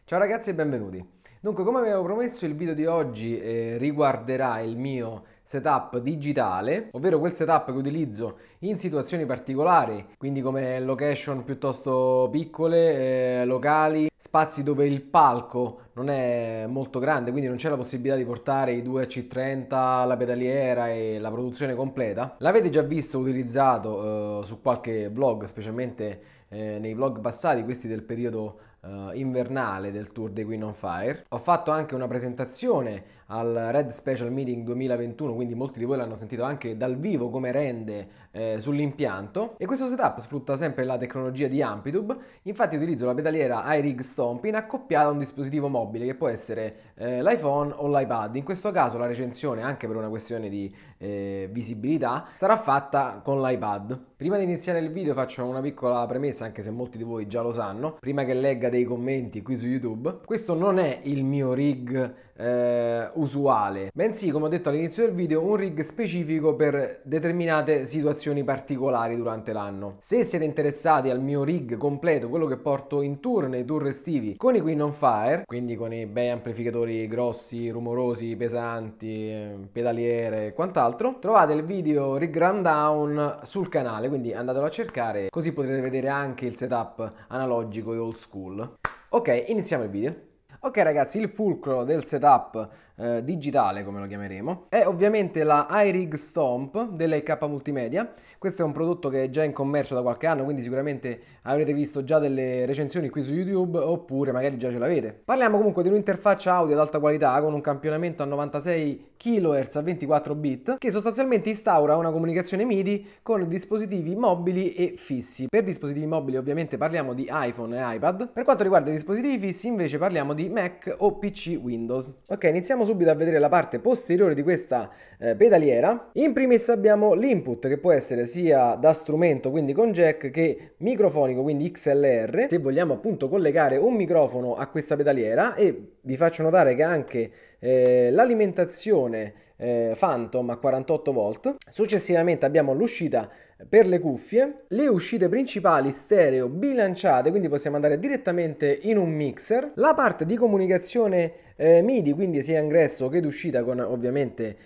Ciao ragazzi e benvenuti. Dunque, come avevo promesso, il video di oggi riguarderà il mio setup digitale, ovvero quel setup che utilizzo in situazioni particolari, quindi come location piuttosto piccole, locali, spazi dove il palco non è molto grande, quindi non c'è la possibilità di portare i due AC30, la pedaliera e la produzione completa. L'avete già visto utilizzato su qualche vlog, specialmente nei vlog passati, questi del periodo invernale del tour dei Queen on Fire. Ho fatto anche una presentazione al Red Special Meeting 2021, quindi molti di voi l'hanno sentito anche dal vivo come rende sull'impianto, e questo setup sfrutta sempre la tecnologia di Amplitube. Infatti utilizzo la pedaliera iRig Stomping accoppiata a un dispositivo mobile che può essere l'iPhone o l'iPad. In questo caso la recensione, anche per una questione di visibilità, sarà fatta con l'iPad. Prima di iniziare il video faccio una piccola premessa, anche se molti di voi già lo sanno, prima che legga dei commenti qui su YouTube. Questo non è il mio rig usuale, bensì, come ho detto all'inizio del video, un rig specifico per determinate situazioni particolari durante l'anno. Se siete interessati al mio rig completo, quello che porto in tour, nei tour estivi con i Queen on Fire, quindi con i bei amplificatori grossi, rumorosi, pesanti, pedaliere e quant'altro, trovate il video rig rundown sul canale, quindi andatelo a cercare, così potrete vedere anche il setup analogico e old school. Ok, iniziamo il video. Ok ragazzi, il fulcro del setup digitale, come lo chiameremo, è ovviamente la iRig Stomp dell'EK Multimedia. Questo è un prodotto che è già in commercio da qualche anno, quindi sicuramente avrete visto già delle recensioni qui su YouTube, oppure magari già ce l'avete. Parliamo comunque di un'interfaccia audio ad alta qualità con un campionamento a 96 kHz a 24 bit, che sostanzialmente instaura una comunicazione MIDI con dispositivi mobili e fissi. Per dispositivi mobili ovviamente parliamo di iPhone e iPad. Per quanto riguarda i dispositivi fissi invece parliamo di Mac o PC Windows. Ok, iniziamo subito a vedere la parte posteriore di questa pedaliera. In primis abbiamo l'input, che può essere sia da strumento, quindi con jack, che microfonico, quindi XLR, se vogliamo appunto collegare un microfono a questa pedaliera. E vi faccio notare che anche l'alimentazione Phantom a 48 volt. Successivamente abbiamo l'uscita per le cuffie, le uscite principali stereo bilanciate, quindi possiamo andare direttamente in un mixer, la parte di comunicazione MIDI, quindi sia ingresso che d'uscita, con ovviamente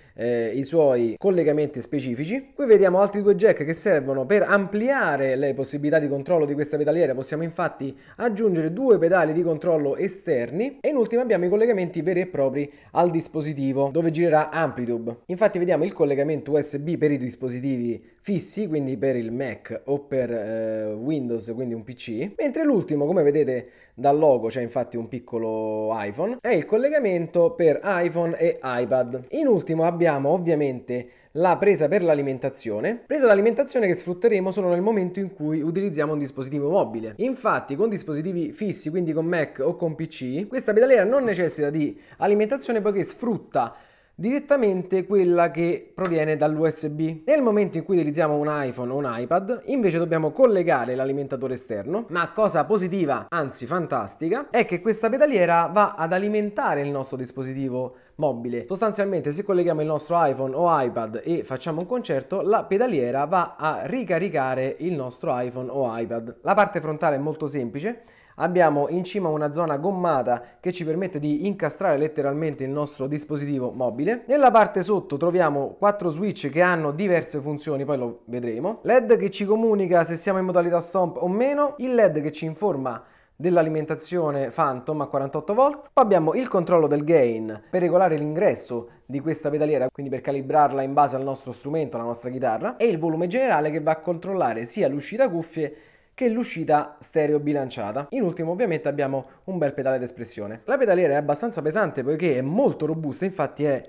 i suoi collegamenti specifici. Qui vediamo altri due jack che servono per ampliare le possibilità di controllo di questa pedaliera. Possiamo infatti aggiungere due pedali di controllo esterni, e in ultimo abbiamo i collegamenti veri e propri al dispositivo dove girerà Amplitube. Infatti vediamo il collegamento USB per i dispositivi fissi, quindi per il Mac o per Windows, quindi un PC, mentre l'ultimo, come vedete dal logo, c'è infatti un piccolo iPhone, è il collegamento per iPhone e iPad. In ultimo abbiamo ovviamente la presa per l'alimentazione, presa d'alimentazione che sfrutteremo solo nel momento in cui utilizziamo un dispositivo mobile. Infatti con dispositivi fissi, quindi con Mac o con PC, questa pedaliera non necessita di alimentazione, poiché sfrutta direttamente quella che proviene dall'USB. Nel momento in cui utilizziamo un iPhone o un iPad, invece dobbiamo collegare l'alimentatore esterno, ma cosa positiva, anzi fantastica, è che questa pedaliera va ad alimentare il nostro dispositivo mobile. Sostanzialmente, se colleghiamo il nostro iPhone o iPad e facciamo un concerto, la pedaliera va a ricaricare il nostro iPhone o iPad. La parte frontale è molto semplice. Abbiamo in cima una zona gommata che ci permette di incastrare letteralmente il nostro dispositivo mobile. Nella parte sotto troviamo 4 switch che hanno diverse funzioni, poi lo vedremo. LED che ci comunica se siamo in modalità stomp o meno, il LED che ci informa dell'alimentazione Phantom a 48 volt. Poi abbiamo il controllo del gain per regolare l'ingresso di questa pedaliera, quindi per calibrarla in base al nostro strumento, alla nostra chitarra, e il volume generale che va a controllare sia l'uscita cuffie che l'uscita stereo bilanciata. In ultimo ovviamente abbiamo un bel pedale d'espressione. La pedaliera è abbastanza pesante poiché è molto robusta, infatti è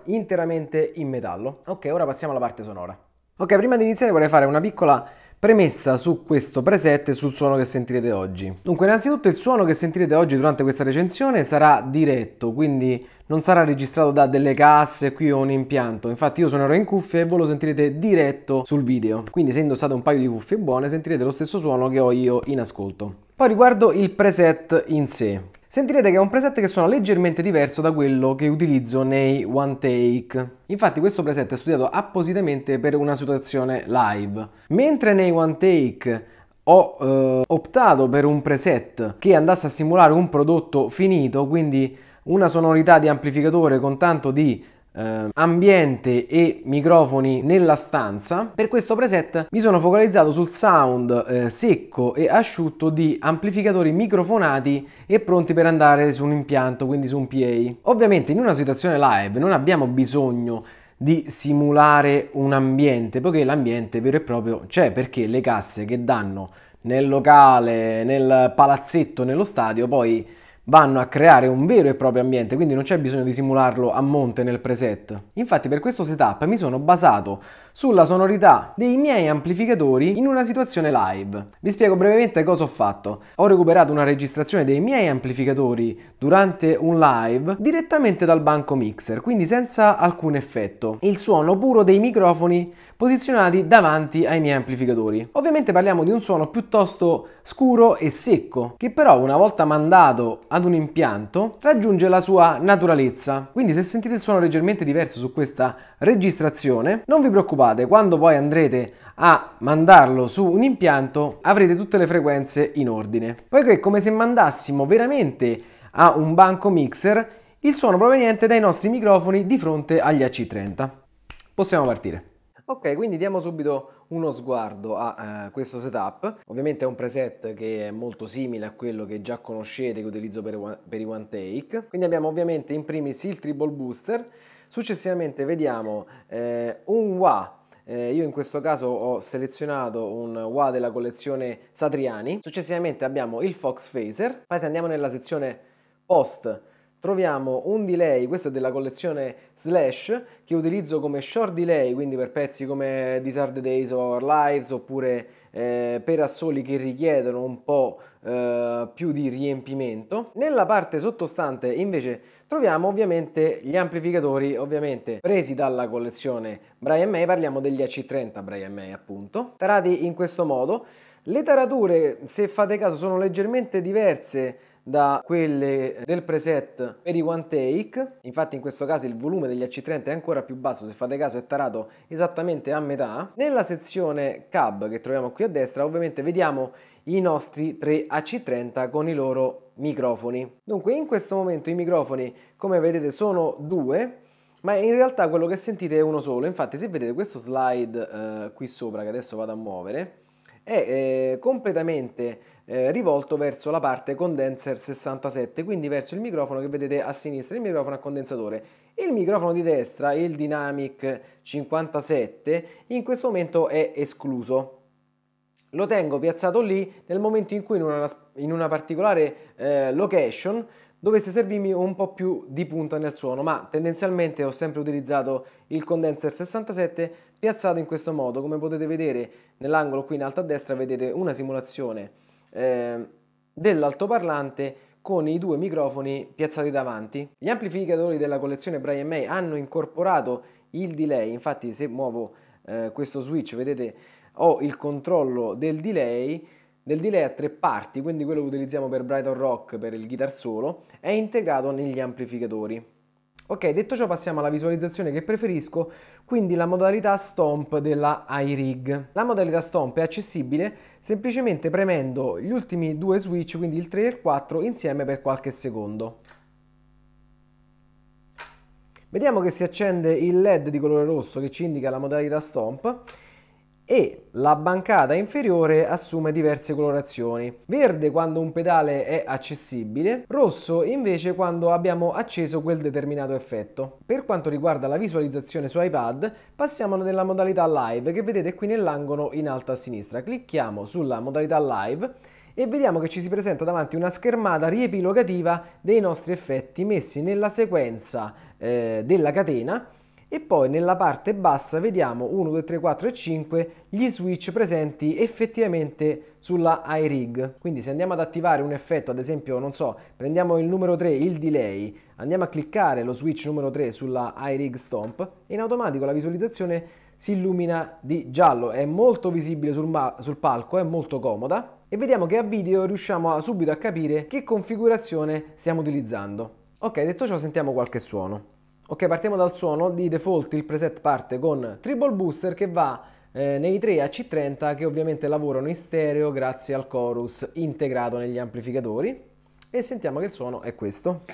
interamente in metallo. Ok, ora passiamo alla parte sonora. Ok, prima di iniziare vorrei fare una piccola premessa su questo preset e sul suono che sentirete oggi. Dunque, innanzitutto il suono che sentirete oggi durante questa recensione sarà diretto, quindi non sarà registrato da delle casse qui o un impianto. Infatti io suonerò in cuffie e voi lo sentirete diretto sul video, quindi se indossate un paio di cuffie buone sentirete lo stesso suono che ho io in ascolto. Poi riguardo il preset in sé, sentirete che è un preset che suona leggermente diverso da quello che utilizzo nei one take. Infatti questo preset è studiato appositamente per una situazione live. Mentre nei one take ho optato per un preset che andasse a simulare un prodotto finito, quindi una sonorità di amplificatore con tanto di ambiente e microfoni nella stanza. Per questo preset mi sono focalizzato sul sound secco e asciutto di amplificatori microfonati e pronti per andare su un impianto, quindi su un PA. Ovviamente in una situazione live non abbiamo bisogno di simulare un ambiente, poiché l'ambiente vero e proprio c'è, perché le casse che danno nel locale, nel palazzetto, nello stadio, poi vanno a creare un vero e proprio ambiente, quindi non c'è bisogno di simularlo a monte nel preset. Infatti per questo setup mi sono basato sulla sonorità dei miei amplificatori in una situazione live. Vi spiego brevemente cosa ho fatto. Ho recuperato una registrazione dei miei amplificatori durante un live direttamente dal banco mixer, quindi senza alcun effetto. Il suono puro dei microfoni posizionati davanti ai miei amplificatori. Ovviamente parliamo di un suono piuttosto scuro e secco, che però una volta mandato ad un impianto raggiunge la sua naturalezza. Quindi se sentite il suono leggermente diverso su questa registrazione, non vi preoccupate, quando poi andrete a mandarlo su un impianto avrete tutte le frequenze in ordine. Poiché è come se mandassimo veramente a un banco mixer il suono proveniente dai nostri microfoni di fronte agli AC30. Possiamo partire. Ok, quindi diamo subito uno sguardo a questo setup. Ovviamente è un preset che è molto simile a quello che già conoscete, che utilizzo per i One Take. Quindi abbiamo ovviamente in primis il treble booster, successivamente vediamo un wah. Io in questo caso ho selezionato un wah della collezione Satriani. Successivamente abbiamo il Fox Phaser. Poi se andiamo nella sezione post troviamo un delay, questo è della collezione Slash, che utilizzo come short delay, quindi per pezzi come These Are the Days of Our Lives, oppure per assoli che richiedono un po' più di riempimento. Nella parte sottostante invece troviamo ovviamente gli amplificatori, ovviamente presi dalla collezione Brian May, parliamo degli AC30 Brian May appunto, tarati in questo modo. Le tarature, se fate caso, sono leggermente diverse da quelle del preset per i One Take. Infatti in questo caso il volume degli AC30 è ancora più basso, se fate caso è tarato esattamente a metà. Nella sezione cab che troviamo qui a destra ovviamente vediamo i nostri 3 AC30 con i loro microfoni. Dunque in questo momento i microfoni, come vedete, sono due, ma in realtà quello che sentite è uno solo. Infatti se vedete questo slide qui sopra, che adesso vado a muovere, è completamente rivolto verso la parte condenser 67, quindi verso il microfono che vedete a sinistra, il microfono a condensatore. Il microfono di destra, il Dynamic 57, in questo momento è escluso. Lo tengo piazzato lì nel momento in cui in una particolare location dovesse servirmi un po' più di punta nel suono, ma tendenzialmente ho sempre utilizzato il condenser 67 piazzato in questo modo. Come potete vedere nell'angolo qui in alto a destra vedete una simulazione dell'altoparlante con i due microfoni piazzati davanti. Gli amplificatori della collezione Brian May hanno incorporato il delay, infatti se muovo questo switch vedete ho il controllo del delay a tre parti, quindi quello che utilizziamo per Brighton Rock, per il guitar solo, è integrato negli amplificatori. Ok, detto ciò passiamo alla visualizzazione che preferisco, quindi la modalità stomp della iRig. La modalità stomp è accessibile semplicemente premendo gli ultimi due switch, quindi il 3 e il 4, insieme per qualche secondo. Vediamo che si accende il LED di colore rosso che ci indica la modalità stomp e la bancata inferiore assume diverse colorazioni. Verde quando un pedale è accessibile, rosso invece quando abbiamo acceso quel determinato effetto. Per quanto riguarda la visualizzazione su iPad, passiamo nella modalità live che vedete qui nell'angolo in alto a sinistra. Clicchiamo sulla modalità live e vediamo che ci si presenta davanti una schermata riepilogativa dei nostri effetti messi nella sequenza della catena. E poi nella parte bassa vediamo 1, 2, 3, 4 e 5 gli switch presenti effettivamente sulla iRig. Quindi se andiamo ad attivare un effetto, ad esempio, non so, prendiamo il numero 3, il delay, andiamo a cliccare lo switch numero 3 sulla iRig Stomp e in automatico la visualizzazione si illumina di giallo. È molto visibile sul palco, è molto comoda e vediamo che a video riusciamo subito a capire che configurazione stiamo utilizzando. Ok, detto ciò sentiamo qualche suono. Ok, partiamo dal suono. Di default il preset parte con treble booster che va nei tre AC30 che ovviamente lavorano in stereo grazie al chorus integrato negli amplificatori, e sentiamo che il suono è questo.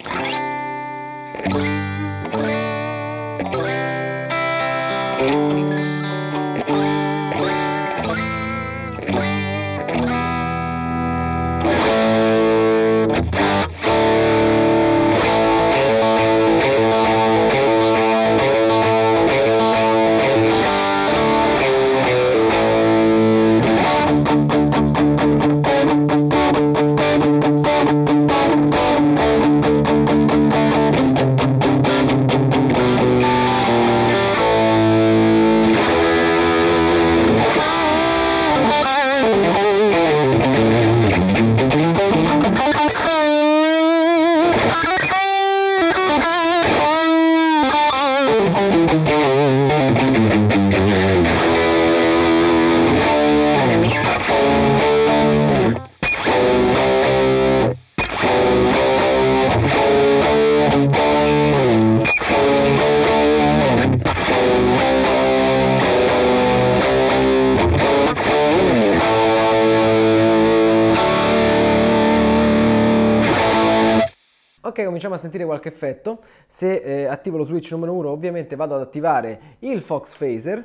Ok, cominciamo a sentire qualche effetto. Se attivo lo switch numero 1, ovviamente vado ad attivare il Fox Phaser.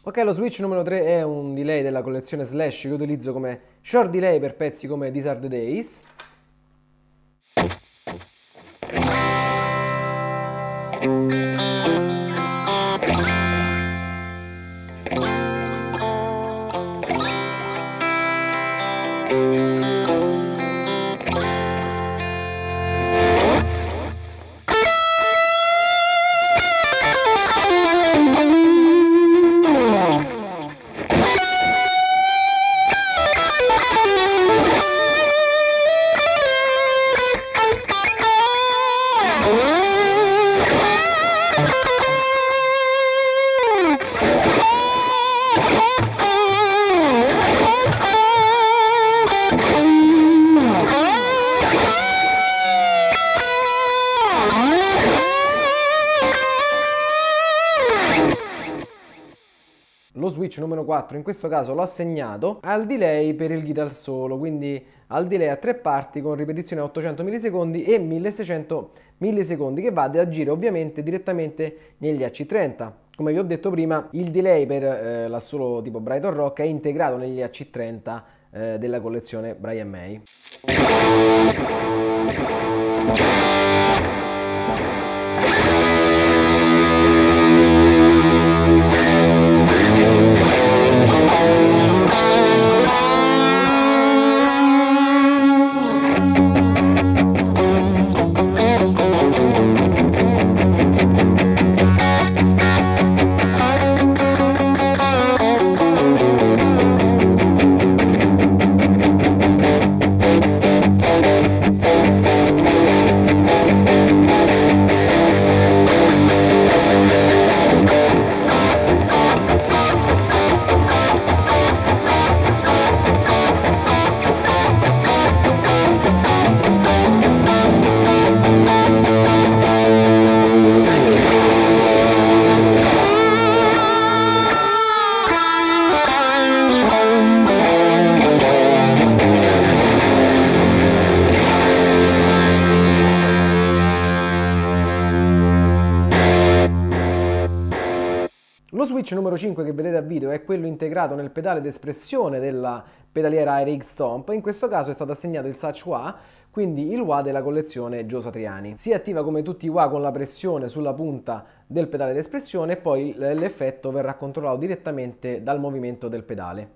Ok, lo switch numero 3 è un delay della collezione Slash che utilizzo come short delay per pezzi come These Are The Days. Lo switch numero 4 in questo caso l'ho assegnato al delay per il guitar solo, quindi al delay a tre parti con ripetizione a 800 millisecondi e 1600 millisecondi, che va ad agire ovviamente direttamente negli AC30. Come vi ho detto prima, il delay per l'assolo tipo Brighton Rock è integrato negli AC30 della collezione Brian May. Lo switch numero 5 che vedete a video è quello integrato nel pedale d'espressione della pedaliera RX Stomp. In questo caso è stato assegnato il Such Wah, quindi il wah della collezione Joe Satriani. Si attiva come tutti i wah con la pressione sulla punta del pedale d'espressione e poi l'effetto verrà controllato direttamente dal movimento del pedale.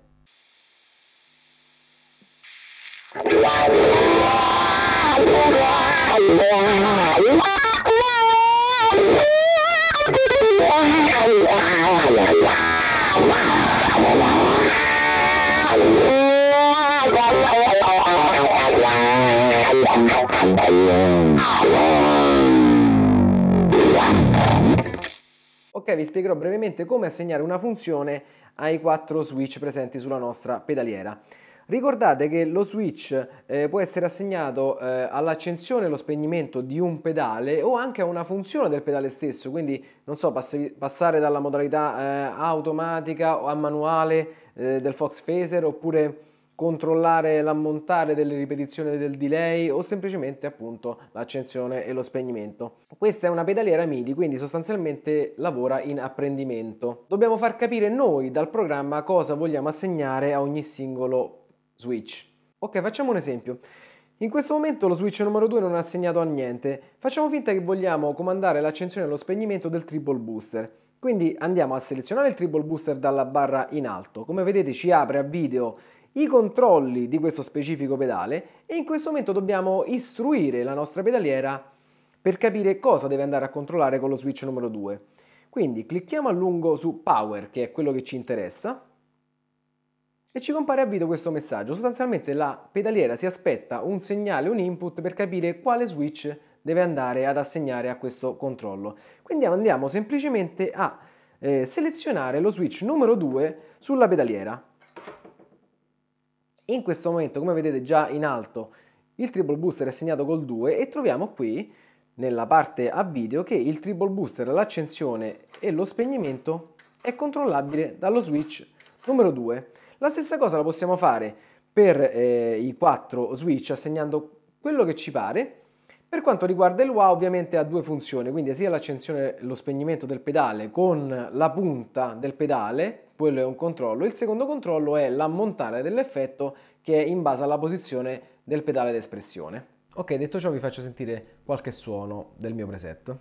Ok, vi spiegherò brevemente come assegnare una funzione ai 4 switch presenti sulla nostra pedaliera. Ricordate che lo switch può essere assegnato all'accensione e allo spegnimento di un pedale o anche a una funzione del pedale stesso, quindi non so, passare dalla modalità automatica o a manuale del Fox Phaser, oppure controllare l'ammontare delle ripetizioni del delay o semplicemente appunto l'accensione e lo spegnimento. Questa è una pedaliera MIDI, quindi sostanzialmente lavora in apprendimento. Dobbiamo far capire noi dal programma cosa vogliamo assegnare a ogni singolo switch. Ok, facciamo un esempio. In questo momento lo switch numero 2 non è assegnato a niente. Facciamo finta che vogliamo comandare l'accensione e lo spegnimento del treble booster. Quindi andiamo a selezionare il treble booster dalla barra in alto. Come vedete ci apre a video i controlli di questo specifico pedale e in questo momento dobbiamo istruire la nostra pedaliera per capire cosa deve andare a controllare con lo switch numero 2. Quindi clicchiamo a lungo su Power, che è quello che ci interessa, e ci compare a video questo messaggio. Sostanzialmente la pedaliera si aspetta un segnale, un input per capire quale switch deve andare ad assegnare a questo controllo. Quindi andiamo semplicemente a selezionare lo switch numero 2 sulla pedaliera. In questo momento, come vedete già in alto, il treble booster è segnato col 2 e troviamo qui nella parte a video che il treble booster, l'accensione e lo spegnimento è controllabile dallo switch numero 2. La stessa cosa la possiamo fare per i 4 switch assegnando quello che ci pare. Per quanto riguarda il wah, ovviamente ha due funzioni, quindi sia l'accensione e lo spegnimento del pedale con la punta del pedale, quello è un controllo. Il secondo controllo è l'ammontare dell'effetto, che è in base alla posizione del pedale d'espressione. Ok, detto ciò vi faccio sentire qualche suono del mio preset.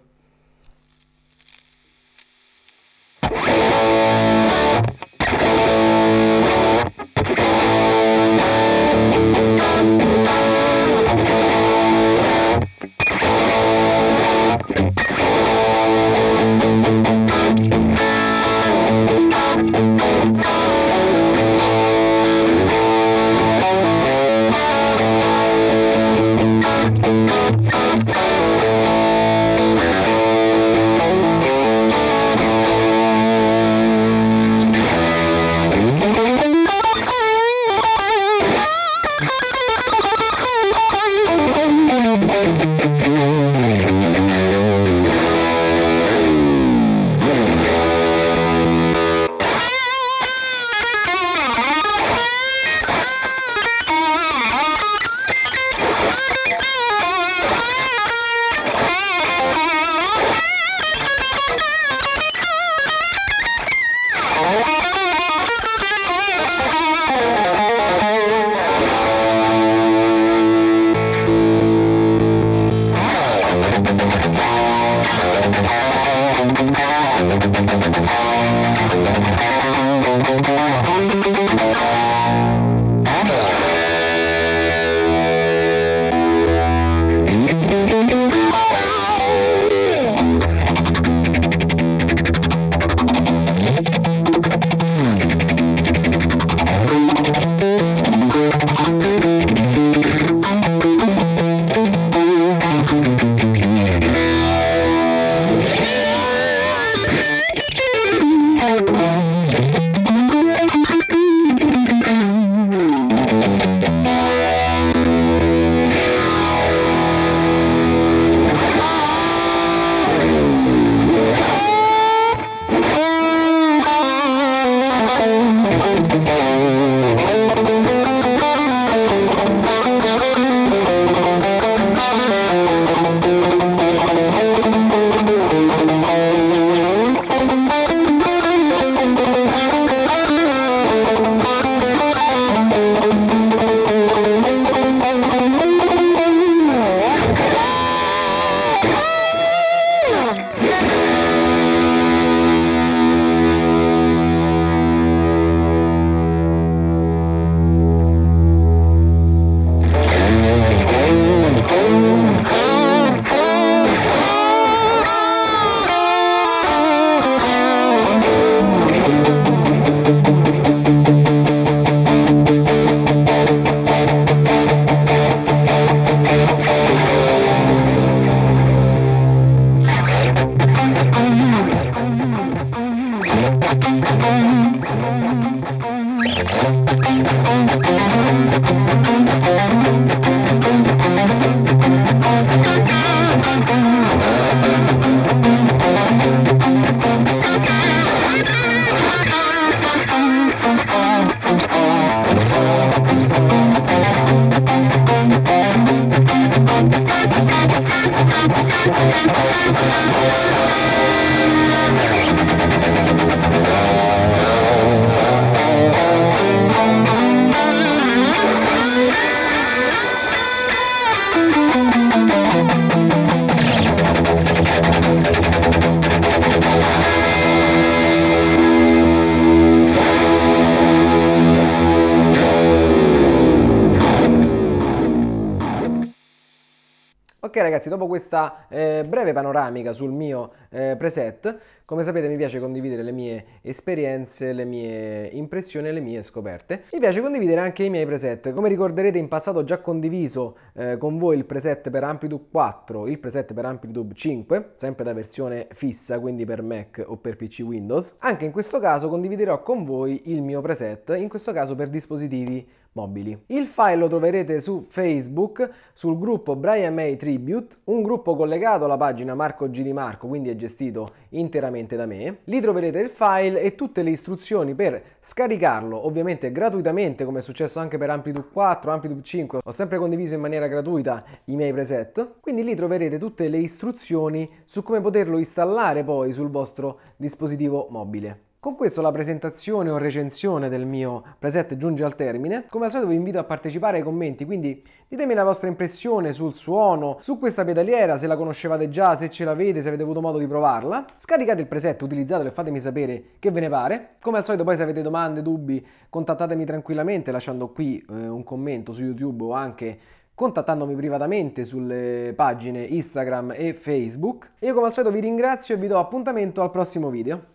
Ok ragazzi, dopo questa breve panoramica sul mio preset, come sapete mi piace condividere le mie esperienze, le mie impressioni e le mie scoperte. Mi piace condividere anche i miei preset. Come ricorderete in passato ho già condiviso con voi il preset per Amplitude 4, il preset per Amplitude 5, sempre da versione fissa, quindi per Mac o per PC Windows. Anche in questo caso condividerò con voi il mio preset, in questo caso per dispositivi mobili. Il file lo troverete su Facebook, sul gruppo Brian May Tribute, un gruppo collegato alla pagina Marco G di Marco, quindi è gestito interamente da me. Lì troverete il file e tutte le istruzioni per scaricarlo, ovviamente gratuitamente, come è successo anche per Amplitude 4, Amplitude 5, ho sempre condiviso in maniera gratuita i miei preset, quindi lì troverete tutte le istruzioni su come poterlo installare poi sul vostro dispositivo mobile. Con questo la presentazione o recensione del mio preset giunge al termine. Come al solito vi invito a partecipare ai commenti, quindi ditemi la vostra impressione sul suono, su questa pedaliera, se la conoscevate già, se ce l'avete, se avete avuto modo di provarla. Scaricate il preset, utilizzatelo e fatemi sapere che ve ne pare. Come al solito poi se avete domande, dubbi, contattatemi tranquillamente lasciando qui un commento su YouTube o anche contattandomi privatamente sulle pagine Instagram e Facebook. Io come al solito vi ringrazio e vi do appuntamento al prossimo video.